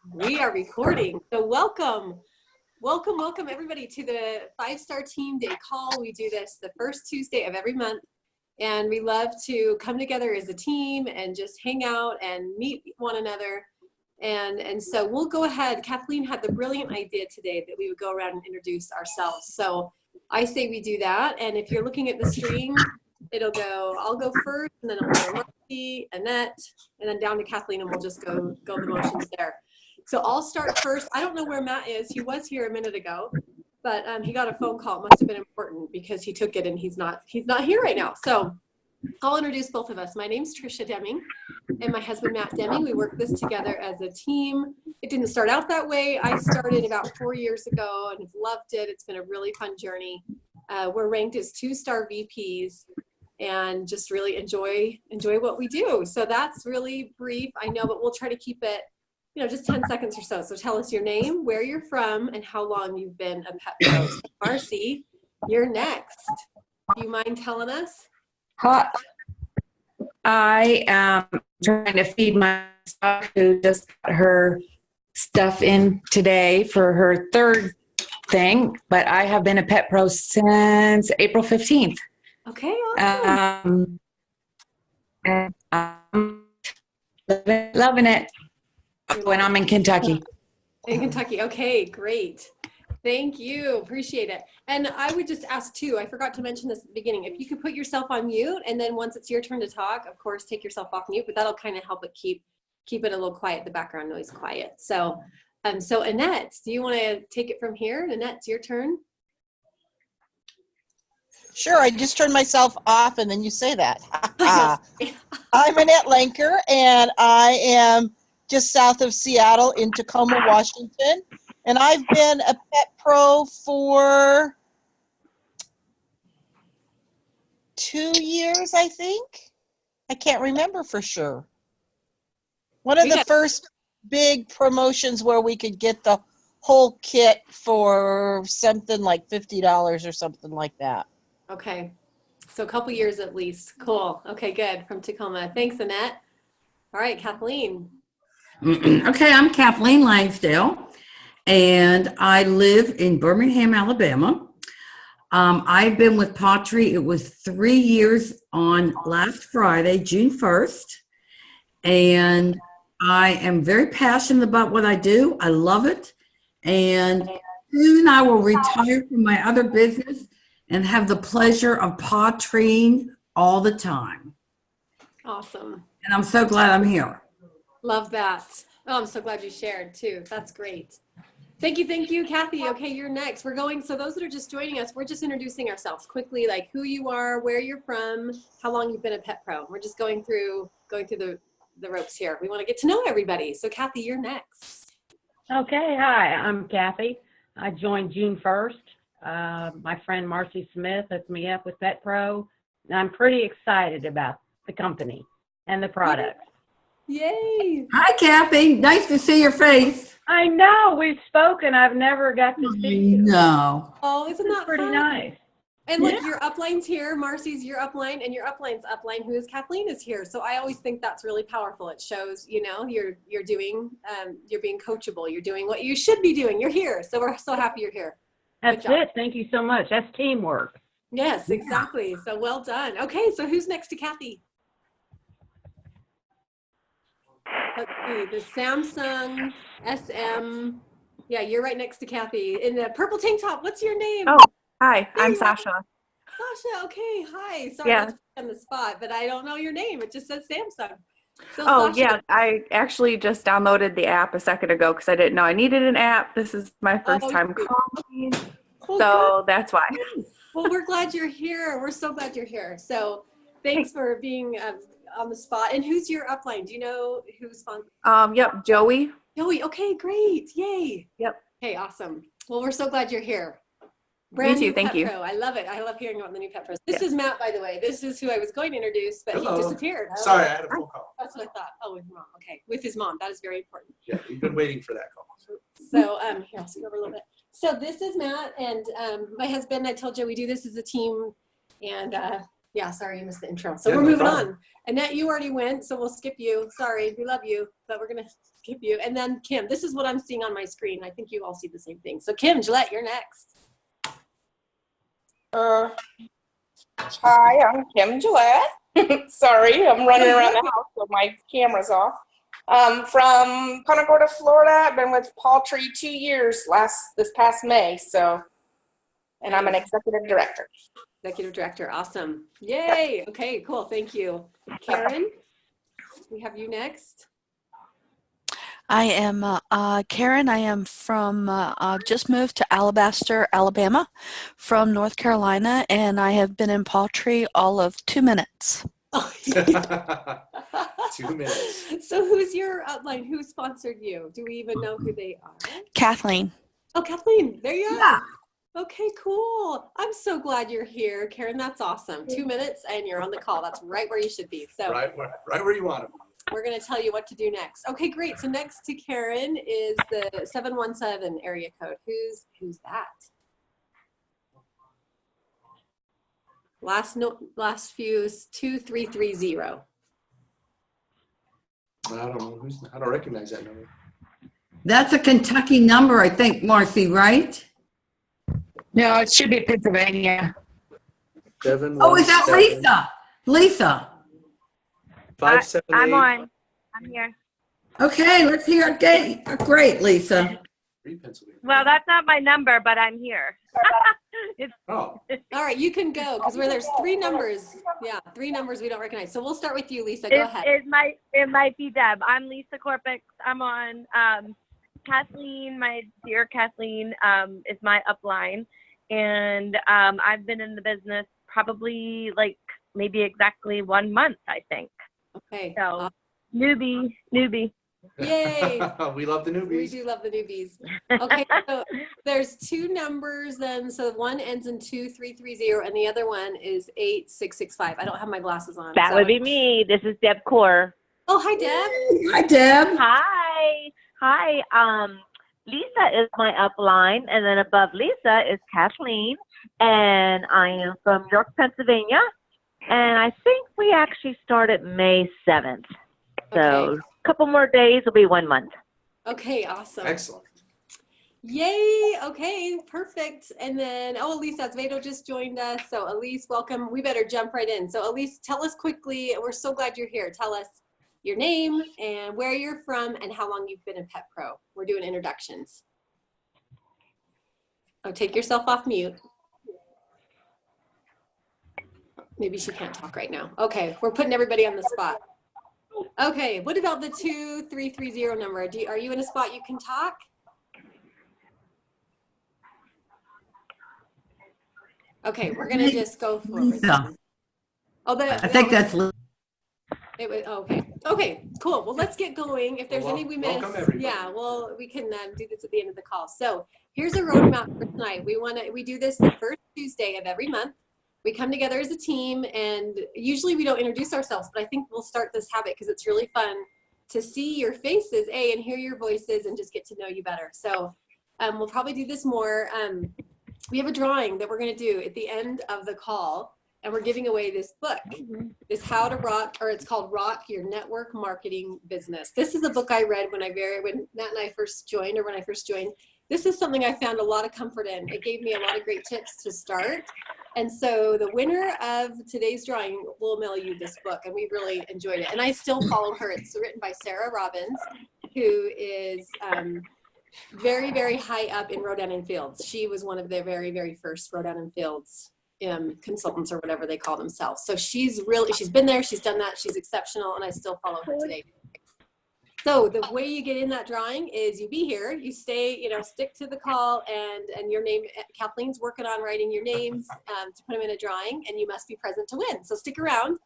We are recording. So welcome everybody to the 5-Star Team Day call. We do this the first Tuesday of every month, and we love to come together as a team and just hang out and meet one another. And so we'll go ahead. Kathleen had the brilliant idea today that we would go around and introduce ourselves. So I say we do that. And if you're looking at the stream, I'll go first, and then it'll go Marcy, Annette, and then down to Kathleen, and we'll just go the motions there. So I'll start first. I don't know where Matt is. He was here a minute ago, but he got a phone call. It must have been important because he took it and he's not here right now. So I'll introduce both of us. My name's Tricia Deming and my husband, Matt Deming. We work this together as a team. It didn't start out that way. I started about 4 years ago and have loved it. It's been a really fun journey. We're ranked as 2-star VPs and just really enjoy what we do. So that's really brief, I know, but we'll try to keep it, just 10 seconds or so. So tell us your name, where you're from, and how long you've been a pet pro. So Marcy, you're next. Do you mind telling us? Hi. I am trying to feed my dog who just got her stuff in today for her third thing, but I have been a pet pro since April 15th. Okay, awesome. And I'm loving it. When I'm in Kentucky. In Kentucky. Okay, great. Thank you. Appreciate it. And I would just ask too, I forgot to mention this at the beginning, if you could put yourself on mute, and then once it's your turn to talk, of course, take yourself off mute, but that'll kind of help it keep it a little quiet, the background noise quiet. So Annette, do you want to take it from here? Annette, it's your turn. Sure, I just turned myself off and then you say that. I'm Annette Lenker and I am just south of Seattle in Tacoma, Washington. And I've been a pet pro for 2 years, I think. I can't remember for sure. One of the first big promotions where we could get the whole kit for something like $50 or something like that. Okay. So a couple years at least. Cool. Okay, good. From Tacoma. Thanks, Annette. All right, Kathleen. Okay, I'm Kathleen Langsdale, and I live in Birmingham, Alabama. I've been with Pottery. It was 3 years on last Friday, June 1st, and I am very passionate about what I do. I love it, and soon I will retire from my other business and have the pleasure of potterying all the time. Awesome. And I'm so glad I'm here. Love that. Oh, I'm so glad you shared too. That's great. Thank you, Kathy. Okay, you're next. So those that are just joining us, we're just introducing ourselves quickly, like who you are, where you're from, how long you've been a pet pro. We're just going through the ropes here. We want to get to know everybody. So Kathy, you're next. Okay, hi, I'm Kathy. I joined June 1st. My friend Marcy Smith hooked me up with Pet Pro, and I'm pretty excited about the company and the products. Yay! Hi, Kathy. Nice to see your face. I know, we've spoken. I've never got to see you. No. Oh, isn't that pretty fun? nice? And look, your upline's here. Marcy's your upline, and your upline's upline, who is Kathleen, is here. So I always think that's really powerful. It shows, you're doing, you're being coachable. You're doing what you should be doing. You're here. So we're so happy you're here. That's it. Thank you so much. That's teamwork. Yes, exactly. So well done. Okay, so who's next to Kathy? Let's see, the Samsung SM. Yeah, you're right next to Kathy. In the purple tank top, what's your name? Oh, hi, I'm Sasha. Sasha, okay, hi. Sorry Yeah. to put you on the spot, but I don't know your name. It just says Samsung. So Oh, Sasha, yeah, I actually just downloaded the app a second ago because I didn't know I needed an app. This is my first time calling, so that's why. Well, we're glad you're here. We're so glad you're here. So thanks for being on the spot. And who's your upline? Do you know who's on? Yep, Joey. Joey, okay, great. Yay. Yep. Okay, awesome. Well, we're so glad you're here. Me too, thank you. Pro. I love it. I love hearing about the new pet pros. This is Matt, by the way. This is who I was going to introduce, but he disappeared. Sorry, I had a phone call. That's what I thought. Oh, with mom. Okay, with his mom. That is very important. Yeah, we've been waiting for that call. So here, I'll scoot over a little bit. So this is Matt and my husband. I told you we do this as a team, and yeah, sorry you missed the intro. So we're moving on. Annette, you already went, so we'll skip you. Sorry, we love you, but we're gonna skip you. And then Kim, this is what I'm seeing on my screen. I think you all see the same thing. So Kim Gillette, you're next. Hi, I'm Kim Gillette. Sorry, I'm running around the house so my camera's off. From Punta Gorda, Florida. I've been with Paltry 2 years this past May, and I'm an executive director. Executive director, awesome. Yay. Okay, cool. Thank you. Karen, we have you next. I am Karen. I am from, just moved to Alabaster, Alabama from North Carolina, and I have been in Paltry all of 2 minutes. Oh, 2 minutes. So who's your upline? Who sponsored you? Do we even know who they are? Kathleen. Oh, Kathleen, there you are. Yeah. Okay, cool. I'm so glad you're here, Karen. That's awesome. 2 minutes and you're on the call. That's right where you should be. So Right where you want them. we're going to tell you what to do next. Okay, great. So next to Karen is the 717 area code. Who's that? Last few is 2330. I don't know I don't recognize that number. That's a Kentucky number, I think, Marcy, right? No, it should be Pennsylvania. 717. Oh, is that Lisa? Lisa. 578. I'm on. I'm here. Okay, let's hear it. Great, Lisa. Pennsylvania. Well, that's not my number, but I'm here. Oh, All right, you can go because there's 3 numbers. Yeah, 3 numbers we don't recognize. So we'll start with you, Lisa. Go ahead. It might be Deb. I'm Lisa Corpix. I'm on. Kathleen, my dear Kathleen, is my upline, and I've been in the business probably like maybe exactly 1 month, I think. Okay. So newbie. Yay. we love the We newbies. do love the newbies. Okay, so there's 2 numbers then. So one ends in 2330 and the other one is 8665. I don't have my glasses on. That so- would be me. This is Deb Core. Oh, hi, Deb. Hi, Deb. Hi. Lisa is my upline, and then above Lisa is Kathleen, and I am from York, Pennsylvania, and I think we actually started May 7th. So Okay. a couple more days will be 1 month. Okay, awesome. Excellent. Yay. Okay, perfect. And then, Elise Azevedo just joined us. So Elise, welcome. We better jump right in. So Elise, tell us quickly, we're so glad you're here. Tell us your name and where you're from and how long you've been in Pet Pro. We're doing introductions. Oh, take yourself off mute. Maybe she can't talk right now. Okay, we're putting everybody on the spot. Okay, what about the 2330 number? Are you in a spot you can talk? Okay, we're gonna just go for Lisa. Oh, I think that's Lisa. it was okay. Okay, cool. Well, let's get going. If there's Well, any we missed, welcome, everybody. yeah, well, we can do this at the end of the call. So here's a roadmap for tonight. We do this the first Tuesday of every month. We come together as a team, and usually we don't introduce ourselves, but I think we'll start this habit because it's really fun to see your faces, and hear your voices, and just get to know you better. So we'll probably do this more. We have a drawing that we're going to do at the end of the call, and we're giving away this book, this How to Rock, or it's called Rock Your Network Marketing Business. This is a book I read when Matt and I first joined, or when I first joined. This is something I found a lot of comfort in. It gave me a lot of great tips to start. And so the winner of today's drawing will mail you this book, and we really enjoyed it. And I still follow her. It's written by Sarah Robbins, who is very, very high up in Rodan and Fields. She was one of the very, very first Rodan and Fields consultants, or whatever they call themselves. So she's been there, she's done that, she's exceptional, and I still follow her today. So the way you get in that drawing is you be here, you stay, stick to the call, and your name, Kathleen's working on writing your names to put them in a drawing, and you must be present to win. So stick around.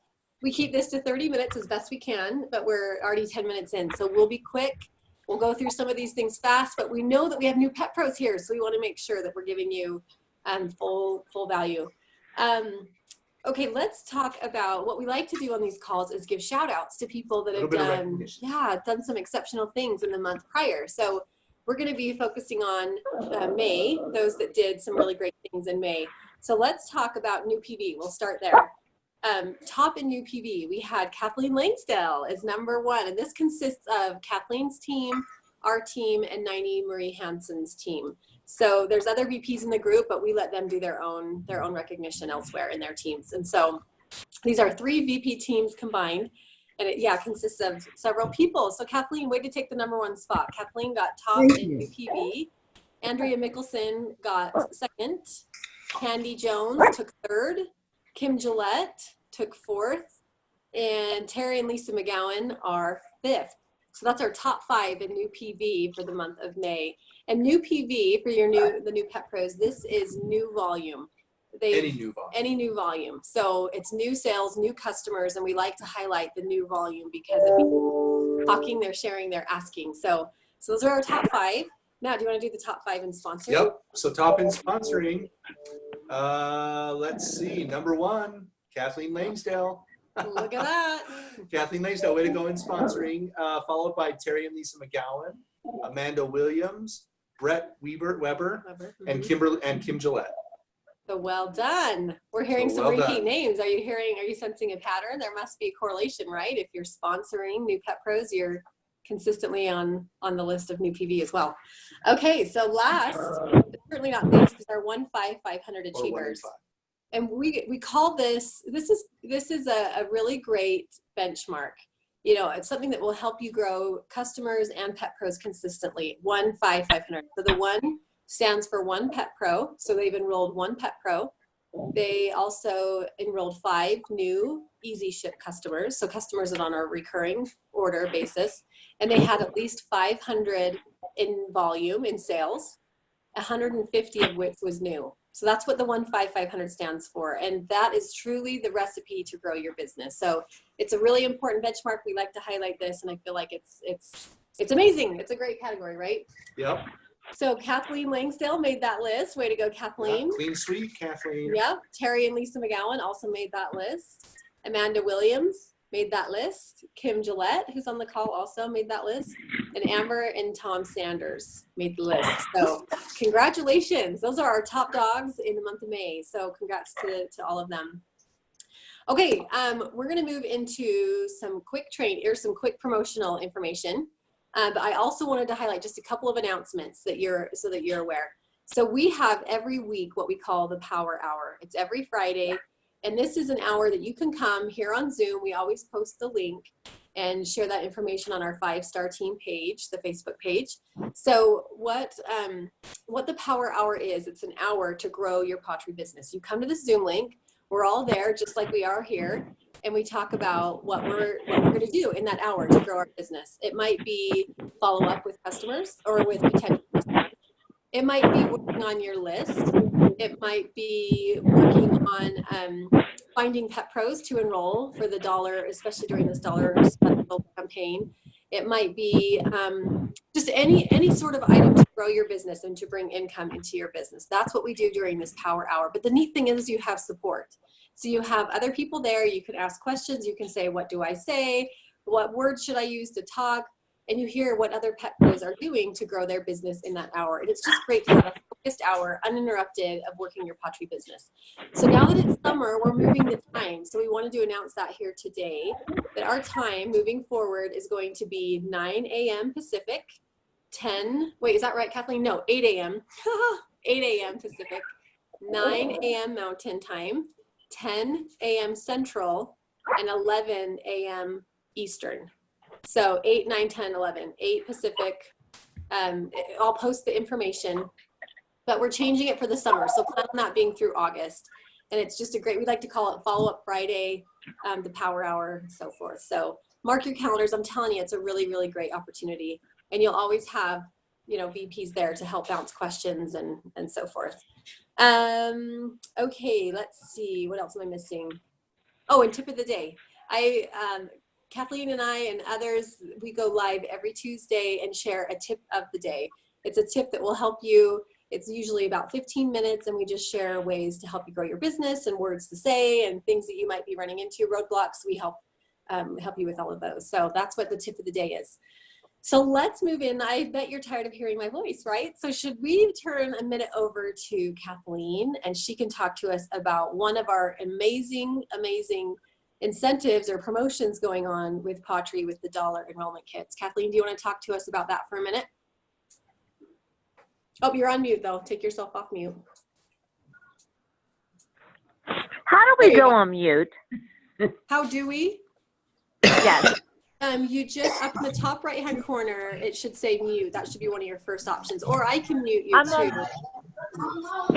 We keep this to 30 minutes as best we can, but we're already 10 minutes in. So we'll be quick. We'll go through some of these things fast, but we know that we have new pet pros here, so we want to make sure that we're giving you full value. Okay, let's talk about what we like to do on these calls is give shout outs to people that have done some exceptional things in the month prior. So we're going to be focusing on May, those that did some really great things in May. So let's talk about new PV. We'll start there. top in new PV, we had Kathleen Langsdale as number 1, and this consists of Kathleen's team, our team, and 90 Marie Hansen's team. So there's other VPs in the group, but we let them do their own recognition elsewhere in their teams. And so these are 3 VP teams combined, and it consists of several people. So Kathleen, way to take the number 1 spot. Kathleen got top in new PV. Andrea Mickelson got 2nd. Candy Jones took 3rd. Kim Gillette took 4th, and Terry and Lisa McGowan are 5th. So that's our top 5 in new PV for the month of May. And new PV for the new Pet Pros, this is new volume. Any new volume. So it's new sales, new customers, and we like to highlight the new volume because it means talking, they're sharing, they're asking. So those are our top 5. Now, do you want to do the top 5 in sponsoring? Yep. So top in sponsoring. Let's see. Number 1, Kathleen Langsdale. Look at that. Kathleen Langsdale, way to go in sponsoring. Followed by Terry and Lisa McGowan, Amanda Williams, Brett Weber, and Kim Gillette. So well done. We're hearing some repeat names. Are you sensing a pattern? There must be a correlation, right? If you're sponsoring new Pet Pros, you're consistently on the list of new PV as well. Okay, so last, but certainly not least, is our 1-5-500 achievers. And we call this is a really great benchmark. You know, it's something that will help you grow customers and Pet Pros consistently. 1-5-500. So the 1 stands for 1 Pet Pro. So they've enrolled 1 Pet Pro. They also enrolled 5 new Easy Ship customers. So customers that are on a recurring order basis. And they had at least 500 in volume in sales, 150 of which was new. So that's what the 1-5-500 stands for. And that is truly the recipe to grow your business. So it's a really important benchmark. We like to highlight this, and I feel like it's amazing. It's a great category, right? Yep. So Kathleen Langsdale made that list. Way to go, Kathleen. Yeah, clean sweep, Kathleen. Yep. Terry and Lisa McGowan also made that list. Amanda Williams made that list. Kim Gillette, who's on the call, also made that list. And Amber and Tom Sanders made the list. So congratulations. Those are our top dogs in the month of May. So congrats to all of them. Okay, we're going to move into some quick promotional information. But I also wanted to highlight just a couple of announcements so that you're aware. So we have every week what we call the Power Hour. It's every Friday. And this is an hour that you can come here on Zoom. We always post the link and share that information on our 5-star team page, the Facebook page. So what the Power Hour is, it's an hour to grow your pottery business. You come to the Zoom link. We're all there just like we are here. And we talk about what we're going to do in that hour to grow our business. It might be follow up with customers or with potential customers. It might be working on your list. It might be working on finding Pet Pros to enroll for the dollar, especially during this dollar special campaign. It might be just any sort of item to grow your business and to bring income into your business. That's what we do during this Power Hour. But the neat thing is you have support. So you have other people there. You can ask questions. You can say, what do I say? What words should I use to talk? And you hear what other Pet Pros are doing to grow their business in that hour. And it's just great to have a focused hour, uninterrupted, of working your pottery business. So now that it's summer, we're moving the time. So we wanted to announce that here today, that our time moving forward is going to be 9 a.m. Pacific, 8 a.m. 8 a.m. Pacific, 9 a.m. Mountain Time, 10 a.m. Central, and 11 a.m. Eastern. So 8, 9, 10, 11, 8 Pacific. I'll post the information, but we're changing it for the summer. So plan on that being through August. And it's just we like to call it Follow-Up Friday, the Power Hour, and so forth. So mark your calendars. I'm telling you, it's a really, really great opportunity. And you'll always have, VPs there to help bounce questions and so forth. Okay, let's see. What else am I missing? Oh, and tip of the day. Kathleen and I and others, we go live every Tuesday and share a tip of the day. It's a tip that will help you. It's usually about 15 minutes, and we just share ways to help you grow your business and words to say and things that you might be running into, roadblocks. We help you with all of those. So that's what the tip of the day is. So let's move in. I bet you're tired of hearing my voice, right? So should we turn a minute over to Kathleen, and she can talk to us about one of our amazing, amazing incentives or promotions going on with Patri with the $1 enrollment kits. Kathleen, do you want to talk to us about that for a minute? Oh, you're on mute though. Take yourself off mute. How do we go on mute? How do we? Yes. You just up in the top right hand corner, it should say mute. That should be one of your first options. Or I can mute you too.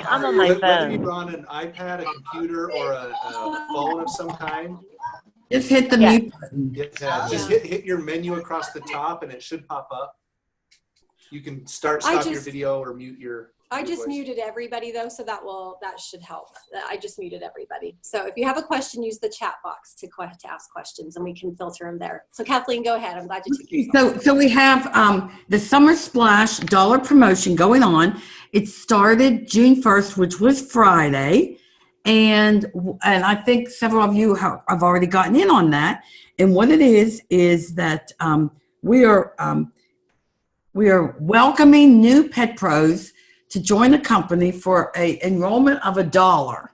I'm on my Whether you're phone. on an iPad, a computer, or a phone of some kind, Just hit the Yeah. mute button. just hit your menu across the top and it should pop up. You can stop your video or mute your I just voice. muted everybody though, so that should help. I just muted everybody. So if you have a question, use the chat box to ask questions, and we can filter them there. So Kathleen, go ahead. I'm glad you took yourself. So we have the Summer Splash $1 promotion going on. It started June 1st, which was Friday. And I think several of you have already gotten in on that. And what it is that we are welcoming new pet pros to join the company for a enrollment of $1.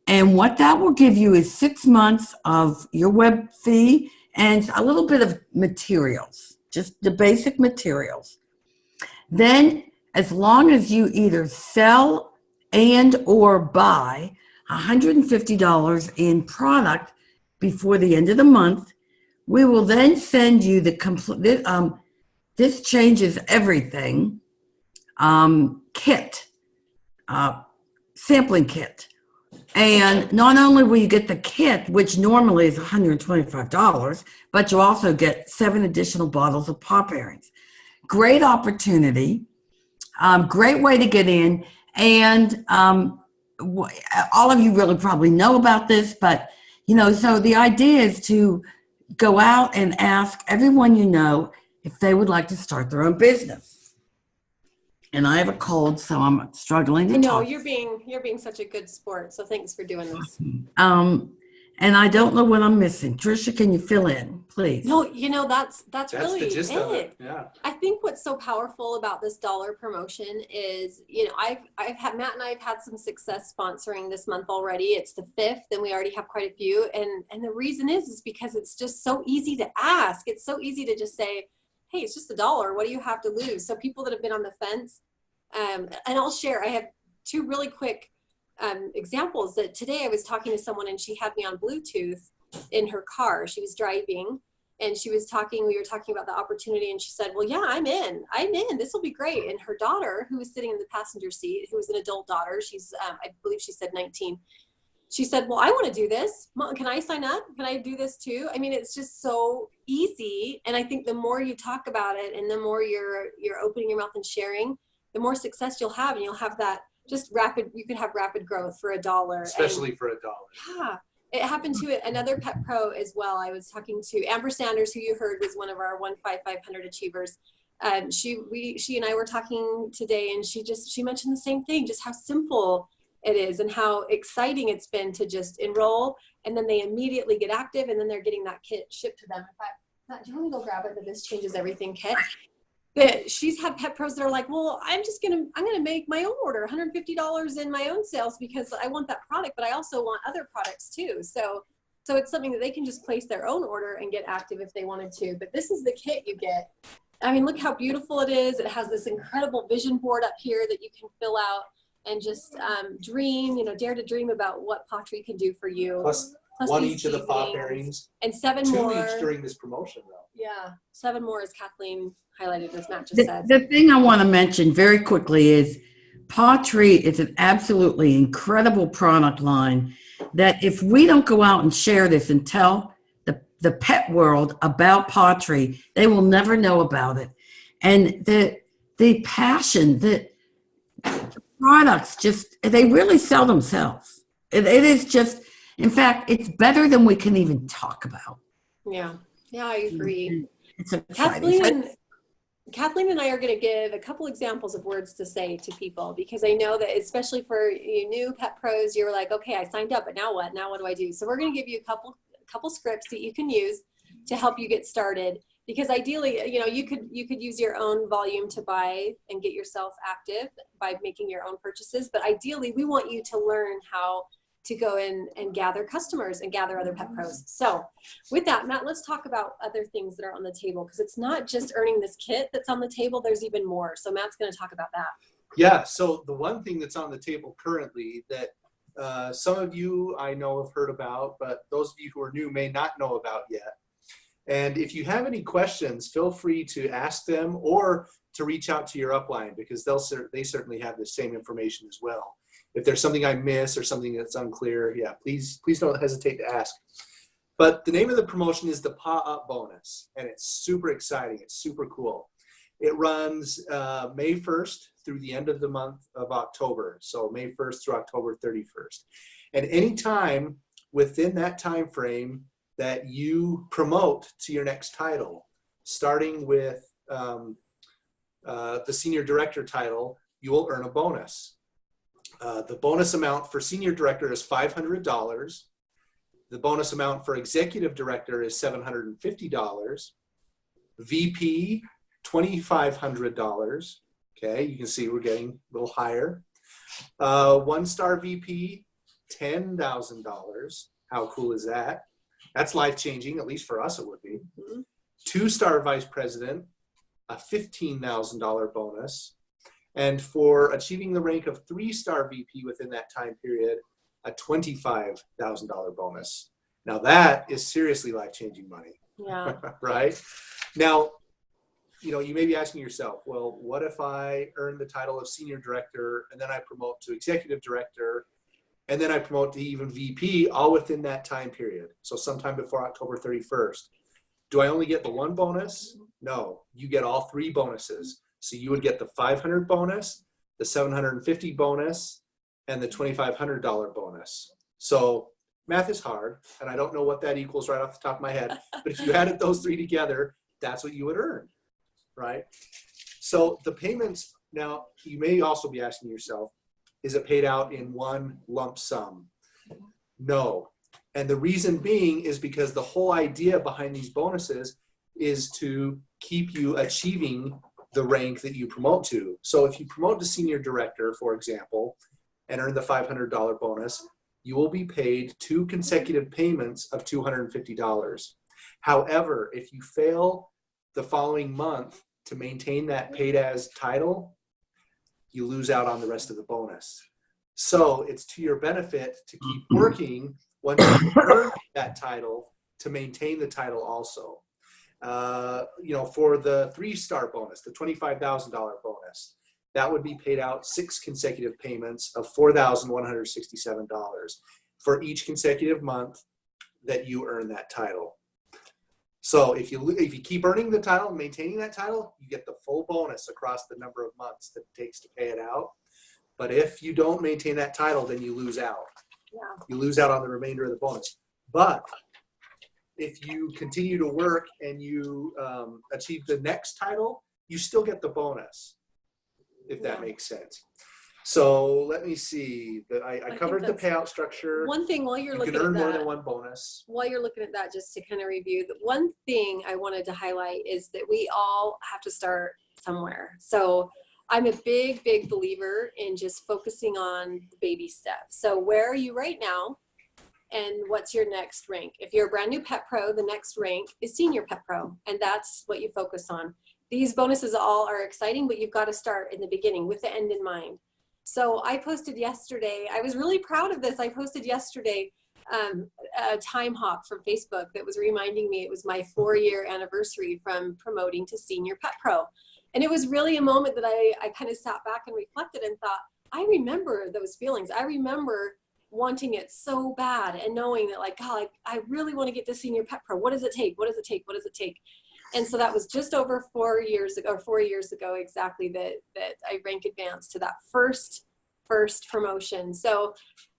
And what that will give you is 6 months of your web fee and a little bit of materials, just the basic materials. Then, as long as you either sell and or buy $150 in product before the end of the month, we will then send you the complete, this changes everything, kit, sampling kit. And not only will you get the kit, which normally is $125, but you'll also get 7 additional bottles of pop bearings. Great opportunity, great way to get in. And all of you really probably know about this, but so the idea is to go out and ask everyone you know if they would like to start their own business. And I have a cold, so I'm struggling to talk. You're being such a good sport. So thanks for doing this. And I don't know what I'm missing. Trisha, can you fill in, please? No, that's really the gist of it. Yeah. I think what's so powerful about this $1 promotion is, I've had Matt and I have had some success sponsoring this month already. It's the 5th, and we already have quite a few. And the reason is because it's just so easy to ask. It's so easy to just say, hey, it's just $1. What do you have to lose? So people that have been on the fence, and I'll share, I have 2 really quick examples. That today I was talking to someone and she had me on Bluetooth in her car. She was driving and we were talking about the opportunity, and she said, well, yeah, I'm in, this will be great. And her daughter, who was sitting in the passenger seat, who was an adult daughter, she's, I believe she said 19. She said, well, I want to do this. Mom, can I sign up? Can I do this too? I mean, it's just so easy. And I think the more you talk about it and the more you're opening your mouth and sharing, the more success you'll have. And you'll have that you could have rapid growth for $1. Especially for $1. Yeah. It happened to another pet pro as well. I was talking to Amber Sanders, who you heard was one of our 15500 achievers. She and I were talking today, and she mentioned the same thing, just how simple it is and how exciting it's been to just enroll, and then they immediately get active, and then they're getting that kit shipped to them. In fact, do you want to go grab it? That this changes everything kit. That she's had pet pros that are like, well, I'm gonna make my own order, $150 in my own sales because I want that product, but I also want other products too. So it's something that they can just place their own order and get active if they wanted to. But this is the kit you get. I mean, look how beautiful it is. It has this incredible vision board up here that you can fill out and just dream, dare to dream about what Patri can do for you. Plus 1 each of the pop bearings. And 7 2 more. each during this promotion, though. Yeah, 7 more, as Kathleen highlighted, as Matt just said. The thing I want to mention very quickly is Patri is an absolutely incredible product line that if we don't go out and share this and tell the pet world about Patri, they will never know about it. And the passion that products they really sell themselves. It is just, in fact, it's better than we can even talk about. Yeah, I agree. It's exciting. Kathleen and I are going to give a couple examples of words to say to people, because I know that especially for you new pet pros, you're like, okay, I signed up, but now what? Now what do I do? So we're going to give you a couple scripts that you can use to help you get started. because ideally, you know, you could use your own volume to buy and get yourself active by making your own purchases. But ideally, we want you to learn how to go in and gather customers and gather other pet pros. So with that, Matt, let's talk about other things that are on the table, because it's not just earning this kit that's on the table. There's even more. So Matt's going to talk about that. Yeah. So the one thing that's on the table currently that some of you I know have heard about, but those of you who are new may not know about yet. And if you have any questions, feel free to ask them or to reach out to your upline, because they certainly have the same information as well. If there's something I miss or something that's unclear, yeah, please don't hesitate to ask. But the name of the promotion is the Paw Up Bonus, and it's super exciting. It's super cool. It runs May 1st through the end of the month of October. So May 1st through October 31st. And anytime within that time frame that you promote to your next title, starting with the senior director title, you will earn a bonus. The bonus amount for senior director is $500. The bonus amount for executive director is $750. VP, $2,500. Okay, you can see we're getting a little higher. One-star VP, $10,000. How cool is that? That's life-changing, at least for us it would be. Two-star vice president, a $15,000 bonus. And for achieving the rank of three-star VP within that time period, a $25,000 bonus. Now that is seriously life-changing money. Yeah. Right? Now, you know, you may be asking yourself, well, what if I earn the title of senior director and then I promote to executive director and then I promote to even VP all within that time period? So sometime before October 31st. Do I only get the one bonus? No, you get all three bonuses. So you would get the $500 bonus, the $750 bonus, and the $2,500 bonus. So math is hard, and I don't know what that equals right off the top of my head, but if you added those three together, that's what you would earn, right? So the payments, now you may also be asking yourself, is it paid out in one lump sum? No. And the reason being is because the whole idea behind these bonuses is to keep you achieving the rank that you promote to. So if you promote to senior director, for example, and earn the $500 bonus, you will be paid 2 consecutive payments of $250. However, if you fail the following month to maintain that paid as title, you lose out on the rest of the bonus. So it's to your benefit to keep working once you earn that title to maintain the title also. You know, for the 3-star bonus, the $25,000 bonus, that would be paid out 6 consecutive payments of $4,167 for each consecutive month that you earn that title. So if you keep earning the title and maintaining that title, you get the full bonus across the number of months that it takes to pay it out. But if you don't maintain that title, then you lose out. Yeah. You lose out on the remainder of the bonus. But if you continue to work and you achieve the next title, you still get the bonus, if that makes sense. So let me see. I covered the payout structure. One thing while you're looking at that. You can earn more that, than one bonus. While you're looking at that, just to kind of review, the one thing I wanted to highlight is that we all have to start somewhere. So I'm a big, big believer in just focusing on the baby steps. So where are you right now? And what's your next rank? If you're a brand new pet pro, the next rank is senior pet pro, and that's what you focus on. These bonuses all are exciting, but you've got to start in the beginning with the end in mind. So I posted yesterday, I was really proud of this. I posted yesterday a time hop from Facebook that was reminding me it was my 4-year anniversary from promoting to senior pet pro. And it was really a moment that I kind of sat back and reflected and thought, I remember those feelings. I remember wanting it so bad and knowing that, like, God, I really want to get to senior pet pro. What does it take? What does it take? What does it take? And so that was just over 4 years ago, or 4 years ago exactly, that I rank advanced to that first promotion. So,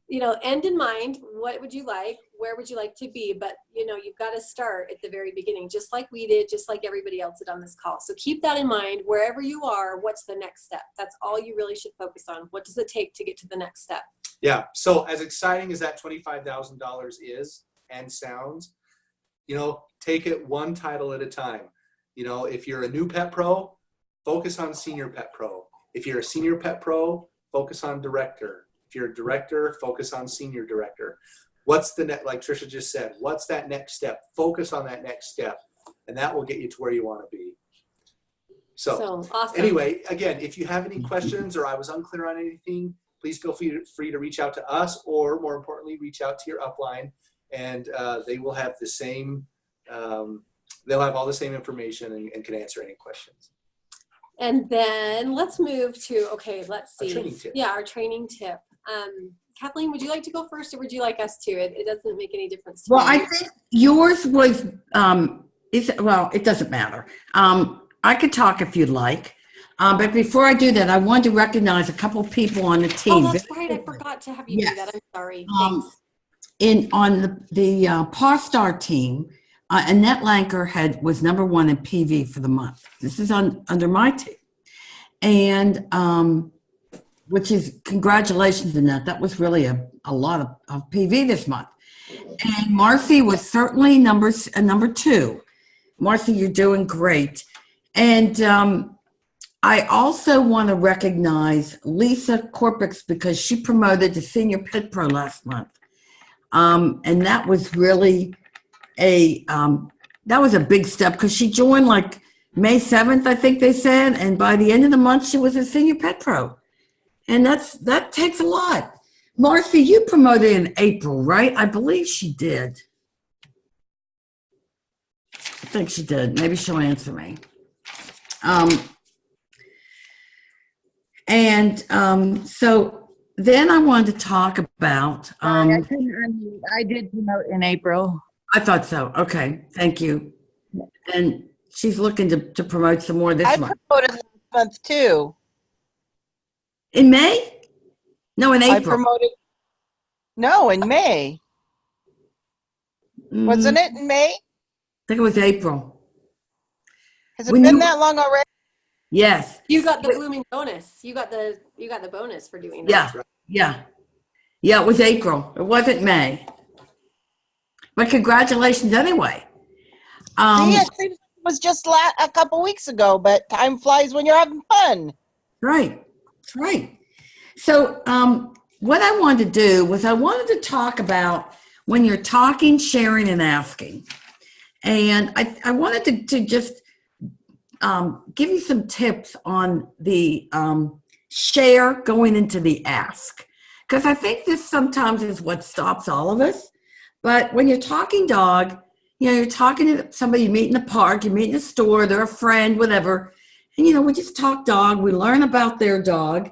you know, end in mind, what would you like? Where would you like to be? But, you know, you've got to start at the very beginning, just like we did, just like everybody else did on this call. So keep that in mind. Wherever you are, what's the next step? That's all you really should focus on. What does it take to get to the next step? Yeah. So as exciting as that $25,000 is and sounds, you know, take it one title at a time. You know, if you're a new pet pro, focus on senior pet pro. If you're a senior pet pro, focus on director. If you're a director, focus on senior director. What's the next, like Trisha just said, what's that next step? Focus on that next step, and that will get you to where you want to be. So awesome. Anyway, again, if you have any questions or I was unclear on anything, please feel free to reach out to us, or more importantly, reach out to your upline, and they will have the same, they'll have all the same information and can answer any questions. And then let's move to, okay, let's see. Our training tip. Yeah, our training tip. Kathleen, would you like to go first, or would you like us to? It doesn't make any difference to Well, me. I think yours was, well, it doesn't matter. I could talk if you'd like. But before I do that, I wanted to recognize a couple people on the team. Oh, that's right. I forgot to have you do that. I'm sorry. Thanks. On the Paw Star team, Annette Lanker was #1 in PV for the month. This is under my team. And which is, congratulations, Annette. That was really a lot of PV this month. And Marcy was certainly number 2. Marcy, you're doing great. And I also want to recognize Lisa Corpix, because she promoted to Senior Pet Pro last month. And that was really that was a big step, because she joined like May 7th, I think they said. And by the end of the month, she was a Senior Pet Pro. And that takes a lot. Marcy, you promoted in April, right? I believe she did. I think she did. Maybe she'll answer me. So then I wanted to talk about. I did promote in April. I thought so. Okay, thank you. And she's looking to promote some more this month. I promoted last month too. In May? No, in April. I promoted. No, in May. Wasn't it in May? I think it was April. Has it been that long already? Yes. You got the blooming bonus. You got the bonus for doing that. Yeah. It was April. It wasn't May. But congratulations anyway. It seems it was just a couple weeks ago, but time flies when you're having fun. Right. That's right. So what I wanted to do was I wanted to talk about when you're talking, sharing, and asking. And I wanted to just give you some tips on the share going into the ask. Because I think this sometimes is what stops all of us. But when you're talking dog, you're talking to somebody you meet in the park, you meet in the store, they're a friend, whatever. And, we just talk dog, we learn about their dog.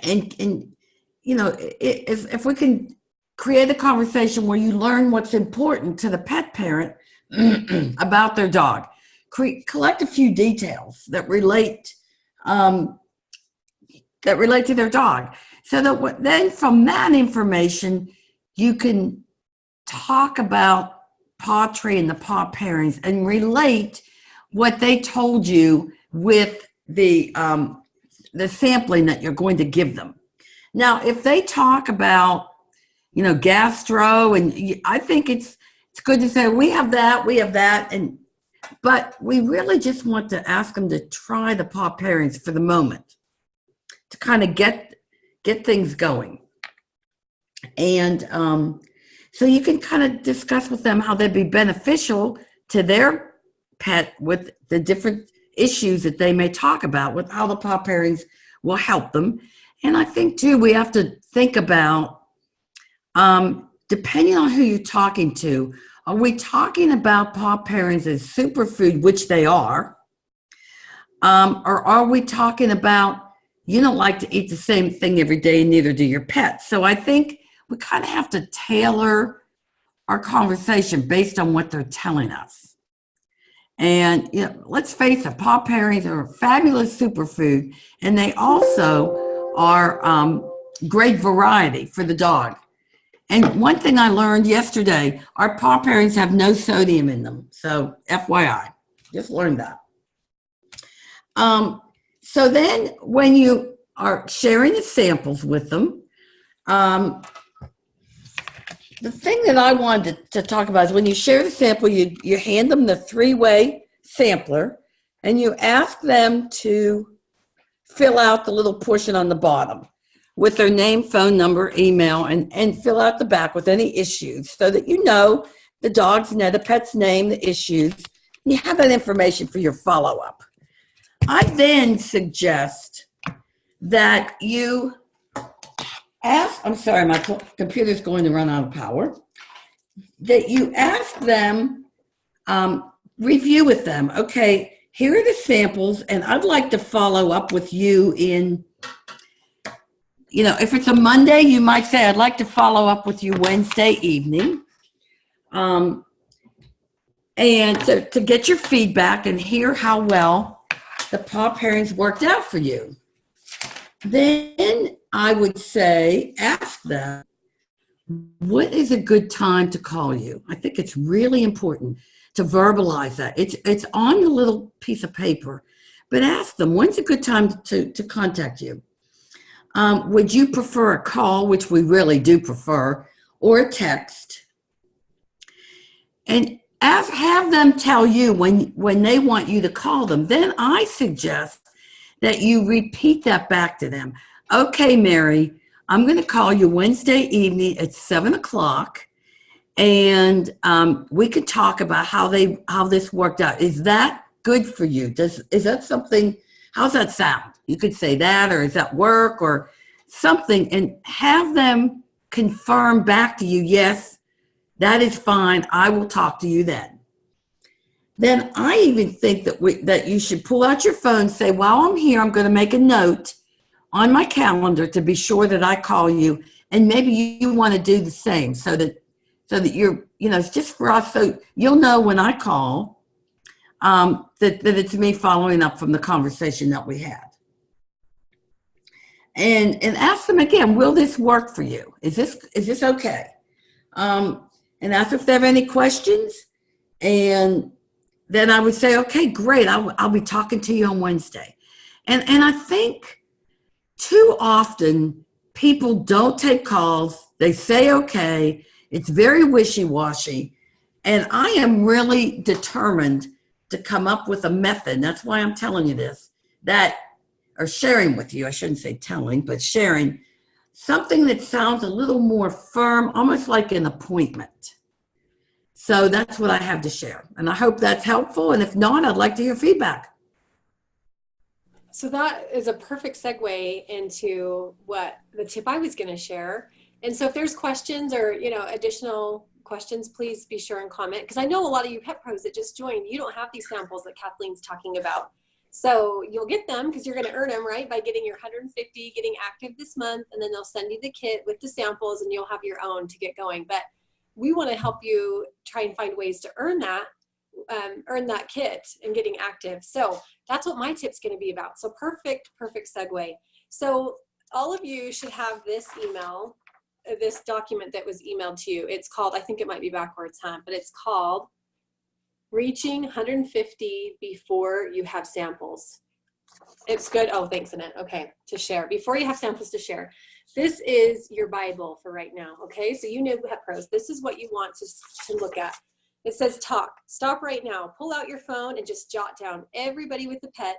And if we can create a conversation where you learn what's important to the pet parent about their dog, collect a few details that relate to their dog, so that then from that information you can talk about Pawtree and the paw pairings and relate what they told you with the sampling that you're going to give them. Now, if they talk about, gastro, and I think it's good to say, we have that, but we really just want to ask them to try the paw pairings for the moment to kind of get things going. And so you can kind of discuss with them how they'd be beneficial to their pet with the different issues that they may talk about, with how the paw pairings will help them. And I think too, we have to think about, depending on who you're talking to, are we talking about paw pairings as superfood, which they are, or are we talking about, you don't like to eat the same thing every day and neither do your pets? So I think we kind of have to tailor our conversation based on what they're telling us. And let's face it, paw pairings are a fabulous superfood, and they also are great variety for the dog. And one thing I learned yesterday, our paw pairings have no sodium in them. So FYI, just learned that. So then when you are sharing the samples with them, the thing that I wanted to talk about is when you share the sample, you hand them the 3-way sampler and you ask them to fill out the little portion on the bottom with their name, phone number, email, and fill out the back with any issues so that you know the dog's name, the pet's name, the issues. You have that information for your follow-up. I then suggest that you ask, I'm sorry, my computer's going to run out of power, that you ask them, review with them, okay, here are the samples, and I'd like to follow up with you in, if it's a Monday, you might say, I'd like to follow up with you Wednesday evening. And to get your feedback and hear how well the paw pairings worked out for you. Then I would say, ask them, what is a good time to call you? I think it's really important to verbalize that. It's on the little piece of paper, but ask them, when's a good time to contact you? Would you prefer a call, which we really do prefer, or a text? And have them tell you when they want you to call them. Then I suggest that you repeat that back to them. Okay, Mary, I'm going to call you Wednesday evening at 7:00, and we could talk about how this worked out. Is that good for you? Is that something? How's that sound? You could say that, or is that work, or something, and have them confirm back to you. Yes, that is fine. I will talk to you then. Then I even think that you should pull out your phone and say, while I'm here, I'm going to make a note on my calendar to be sure that I call you. And maybe you want to do the same so that you're, it's just for us. So you'll know when I call that it's me following up from the conversation that we had. And ask them again, will this work for you? Is this okay? And ask if they have any questions. And then I would say, okay, great. I'll be talking to you on Wednesday. And I think too often people don't take calls. They say, okay, it's very wishy-washy. And I am really determined to come up with a method. That's why I'm telling you this, or sharing with you. I shouldn't say telling, but sharing something that sounds a little more firm, almost like an appointment. So that's what I have to share. And I hope that's helpful. And if not, I'd like to hear feedback. So that is a perfect segue into what the tip I was going to share. And so if there's questions or, additional questions, please be sure and comment. Because I know a lot of you pet pros that just joined, you don't have these samples that Kathleen's talking about. So you'll get them because you're going to earn them, right? By getting your 150, getting active this month, and then they'll send you the kit with the samples and you'll have your own to get going. But we want to help you try and find ways to earn that kit and getting active. So that's what my tip's going to be about. So perfect segue. So all of you should have this email, this document that was emailed to you. It's called, I think it might be backwards, but it's called Reaching 150 Before You Have Samples. It's good. Oh, thanks, Annette. Okay, to share. Before you have samples to share. This is your Bible for right now, okay? So you know, Pet Pros, this is what you want to look at. It says talk. Stop right now. Pull out your phone and just jot down everybody with a pet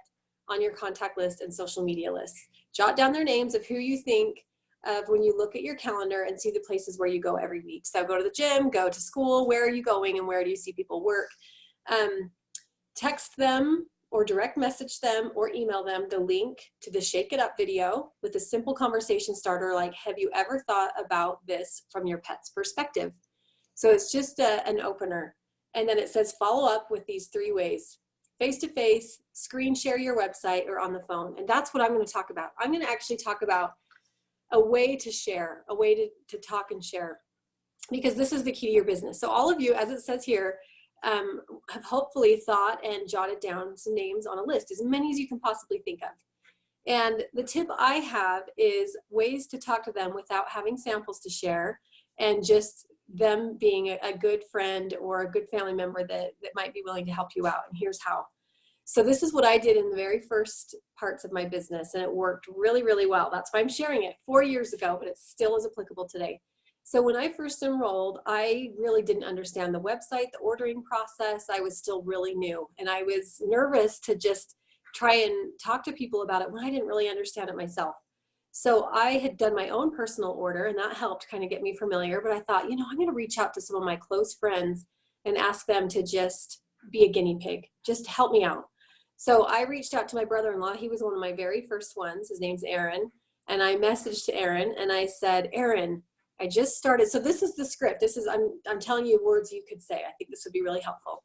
on your contact list and social media lists. Jot down their names of who you think of when you look at your calendar and see the places where you go every week. So go to the gym, go to school, where are you going and where do you see people work? Text them or direct message them or email them the link to the Shake It Up video with a simple conversation starter like, have you ever thought about this from your pet's perspective? So it's just an opener. And then it says follow up with these 3 ways: face-to-face, screen share your website, or on the phone. And that's what I'm going to talk about. I'm going to actually talk about a way to share, a way to talk and share, because this is the key to your business. So all of you, as it says here, have hopefully thought and jotted down some names on a list, as many as you can possibly think of. And the tip I have is ways to talk to them without having samples to share, and just them being a good friend or a good family member that might be willing to help you out. And here's how. So this is what I did in the very first parts of my business, and it worked really, really well. That's why I'm sharing it 4 years ago, but it still is applicable today. So when I first enrolled, I really didn't understand the website, the ordering process. I was still really new, and I was nervous to just try and talk to people about it when I didn't really understand it myself. So I had done my own personal order, and that helped kind of get me familiar. But I thought, I'm going to reach out to some of my close friends and ask them to just be a guinea pig, just help me out. So I reached out to my brother-in-law. He was one of my very first ones. His name's Aaron. And I messaged to Aaron and I said, Aaron, I just started. So this is the script. I'm telling you words you could say. I think this would be really helpful.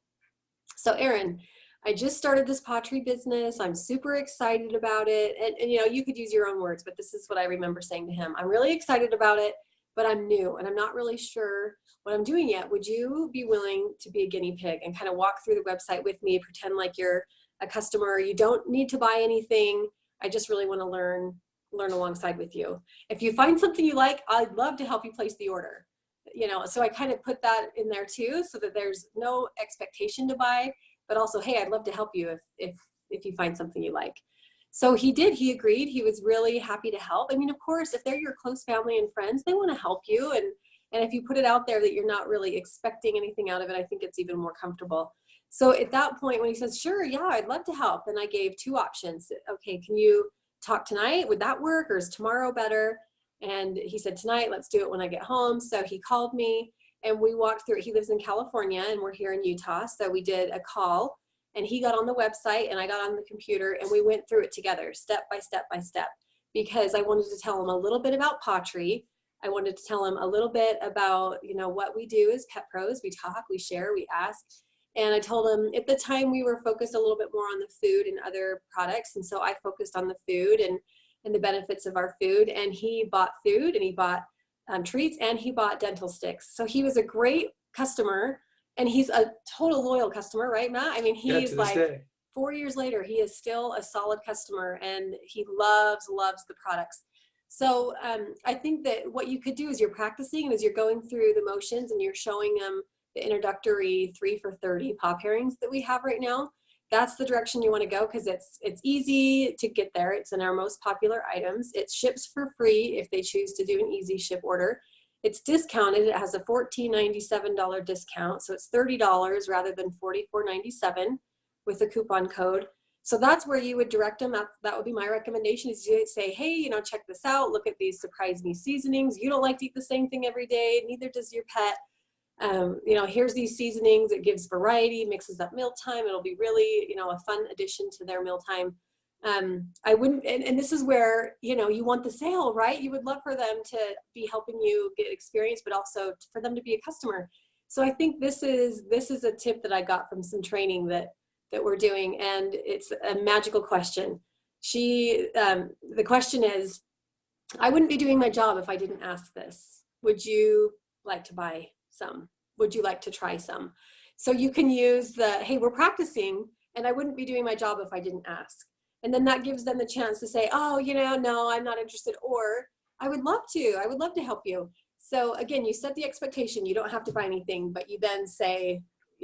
So Aaron, I just started this pottery business. I'm super excited about it. And you could use your own words, but this is what I remember saying to him. I'm really excited about it, but I'm new and I'm not really sure what I'm doing yet. Would you be willing to be a guinea pig and kind of walk through the website with me, pretend like you're a customer? You don't need to buy anything. I just really want to learn alongside with you. If you find something you like, I'd love to help you place the order. So I kind of put that in there too, so that there's no expectation to buy, but also, hey, I'd love to help you if you find something you like. So he did. He agreed. He was really happy to help. I mean, of course, if they're your close family and friends, they want to help you. And if you put it out there that you're not really expecting anything out of it, I think it's even more comfortable. So at that point, when he says, sure, yeah, I'd love to help, then I gave two options. Okay, can you talk tonight? Would that work, or is tomorrow better? And he said, tonight, let's do it when I get home. So he called me and we walked through it. He lives in California and we're here in Utah. So we did a call and he got on the website and I got on the computer and we went through it together, step by step by step, because I wanted to tell him a little bit about pottery. I wanted to tell him a little bit about, what we do as Pet Pros. We talk, we share, we ask. And I told him at the time we were focused a little bit more on the food and other products. And so I focused on the food and the benefits of our food. And he bought food and he bought treats and he bought dental sticks. So he was a great customer and he's a total loyal customer, right, Matt? I mean, he's like 4 years later, he is still a solid customer and he loves the products. So I think that what you could do is you're practicing and as you're going through the motions and you're showing them the introductory 3 for $30 pop herrings that we have right now, that's the direction you want to go because it's easy to get there. It's in our most popular items. It ships for free if they choose to do an easy ship order. It's discounted. It has a $14.97 discount. So it's $30 rather than $44.97 with a coupon code. So that's where you would direct them. That would be my recommendation is you say, hey, check this out. Look at these surprise me seasonings. You don't like to eat the same thing every day. Neither does your pet. Here's these seasonings. It gives variety, mixes up mealtime. It'll be really, a fun addition to their mealtime. I wouldn't, and this is where, you want the sale, right? You would love for them to be helping you get experience, but also for them to be a customer. So I think this is a tip that I got from some training that we're doing. And it's a magical question. The question is, I wouldn't be doing my job if I didn't ask this. Would you like to buy some? Would you like to try some? So you can use hey, we're practicing and I wouldn't be doing my job if I didn't ask. And then that gives them the chance to say, oh, no, I'm not interested. Or I would love to help you. So again, you set the expectation. You don't have to buy anything, but you then say,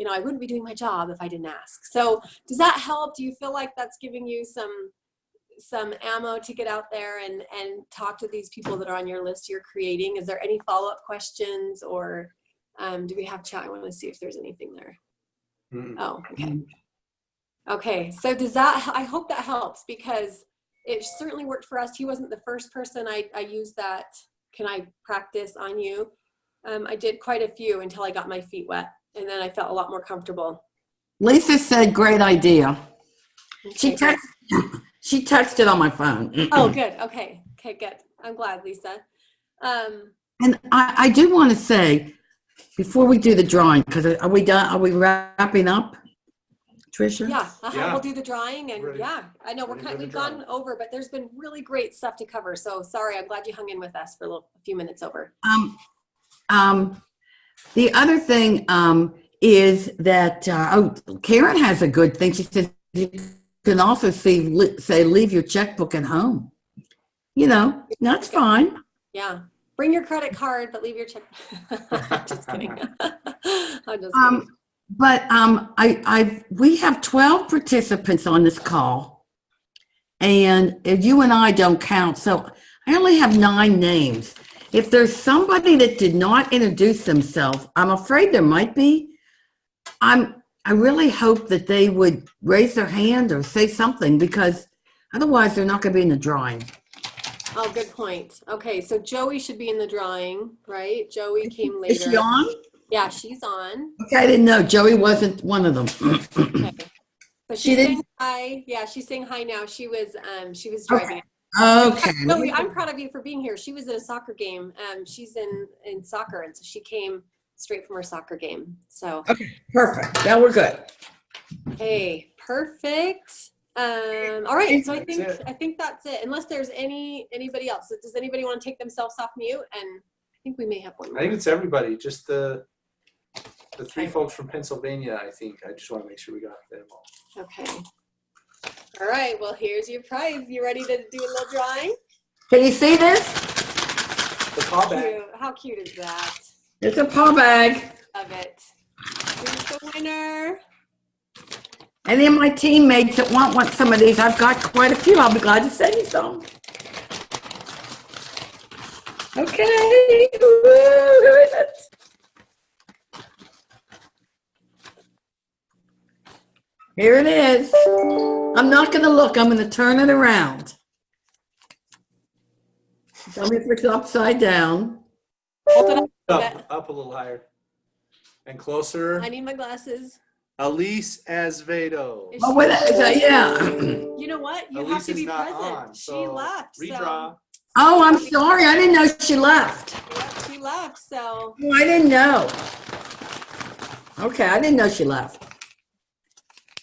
I wouldn't be doing my job if I didn't ask. So does that help? Do you feel like that's giving you some ammo to get out there and talk to these people that are on your list you're creating? Is there any follow-up questions or do we have chat? I want to see if there's anything there. Oh, okay. Okay, so I hope that helps because it certainly worked for us. He wasn't the first person I used that, can I practice on you? I did quite a few until I got my feet wet and then I felt a lot more comfortable. Lisa said, great idea. Okay. She texted on my phone. Oh, good. Okay, good. I'm glad, Lisa. And I do want to say, before we do the drawing, because are we done? Are we wrapping up, Tricia? Yeah, Yeah. We'll do the drawing and Ready. yeah, I know we've gone over, but there's been really great stuff to cover. So sorry, I'm glad you hung in with us for a few minutes over. The other thing is that Karen has a good thing. She says you can also say leave your checkbook at home. That's fine. Yeah. Bring your credit card, but leave your check. Just kidding. I'm just kidding. But we have 12 participants on this call, and you and I don't count, so I only have 9 names. if there's somebody that did not introduce themselves, I'm afraid there might be. I really hope that they would raise their hand or say something, because otherwise they're not going to be in the drawing. Oh, good point. Okay, so Joey should be in the drawing, right? Joey came later. Is she on? Yeah, she's on. Okay, I didn't know. Joey wasn't one of them. Okay. So she's saying hi. Yeah, she's saying hi now. She was driving. Okay. Joey, I'm proud of you for being here. She was at a soccer game. She's in soccer, and so she came straight from her soccer game. So Okay, perfect. Now we're good. hey, perfect. All right, so I That's think that's it. Unless there's anybody else. Does anybody want to take themselves off mute? And I think we may have one more. I think it's everybody, just the three folks from Pennsylvania, I think. I just want to make sure we got them all. Okay. All right, well, here's your prize. You ready to do a little drawing? Can you see this? The paw bag. Cute. How cute is that? It's a paw bag. Love it. Here's the winner. Any of my teammates that want some of these, I've got quite a few. I'll be glad to send you some. Okay. Woo, who is it? Here it is. I'm not going to look. I'm going to turn it around. Tell me if it's upside down. Hold it up. Up a little higher. And closer. I need my glasses. Elise Azevedo. Is Oh, she- wait, is that, yeah. You know what? You Elise have to is be not present. on, She so left. redraw. Oh, I'm sorry. I didn't know she left. So, yeah, she left. So Oh, I didn't know. Okay, I didn't know she left.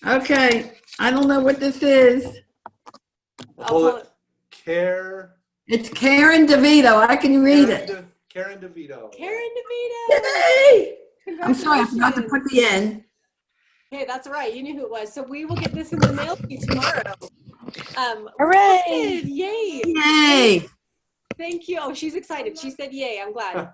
Okay, I don't know what this is. I'll Pull pull it. Care. It's Karen DeVito. I can read it. Karen DeVito. Karen DeVito. Yay! I'm sorry, I forgot to Congratulations. put the N. Hey, that's all right. You knew who it was. So we will get this in the mail to you tomorrow. Hooray! Good. Yay. Yay! Thank you. Oh, she's excited. She said yay. I'm glad.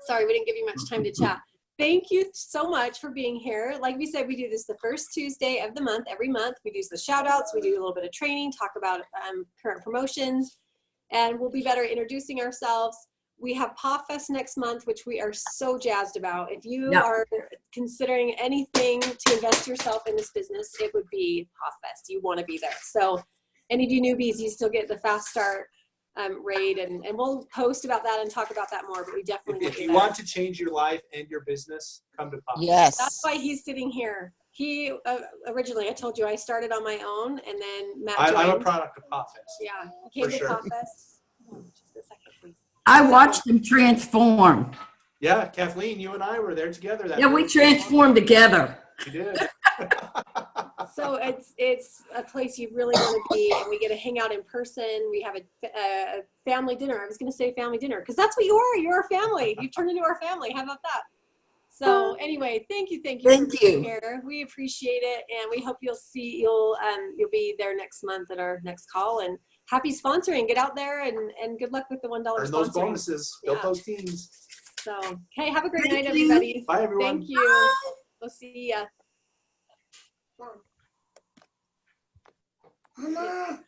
Sorry, we didn't give you much time to chat. Thank you so much for being here. Like we said, we do this the first Tuesday of the month, every month. We do the shout outs. We do a little bit of training, talk about current promotions, and we'll be better at introducing ourselves. We have Paw Fest next month, which we are so jazzed about. If you are considering anything to invest yourself in this business, it would be Paw Fest. You want to be there. So any of you newbies, you still get the fast start rate, and we'll post about that and talk about that more, but we definitely If you want to change your life and your business, come to Paw Fest. Yes. That's why he's sitting here. He originally, I told you, I started on my own, and then Matt joined. I'm a product of Paw Fest. Yeah, he came For to sure. Paw Fest. Oh, just a second, please. I watched them transform. Yeah, Kathleen, you and I were there together. That Yeah, we day. transformed together. We did. So it's a place you really want to be, and we get to hang out in person. We have a family dinner. I was going to say family dinner because that's what you are. You're our family. You've turned into our family. How about that? So anyway, thank you for being here. We appreciate it, and we hope you'll be there next month at our next call. And happy sponsoring. Get out there and good luck with the $1 sponsoring. Earn those bonuses. Build those teams. So okay, have a great night, everybody. Bye, everyone. Thank you. We'll see ya. Mama.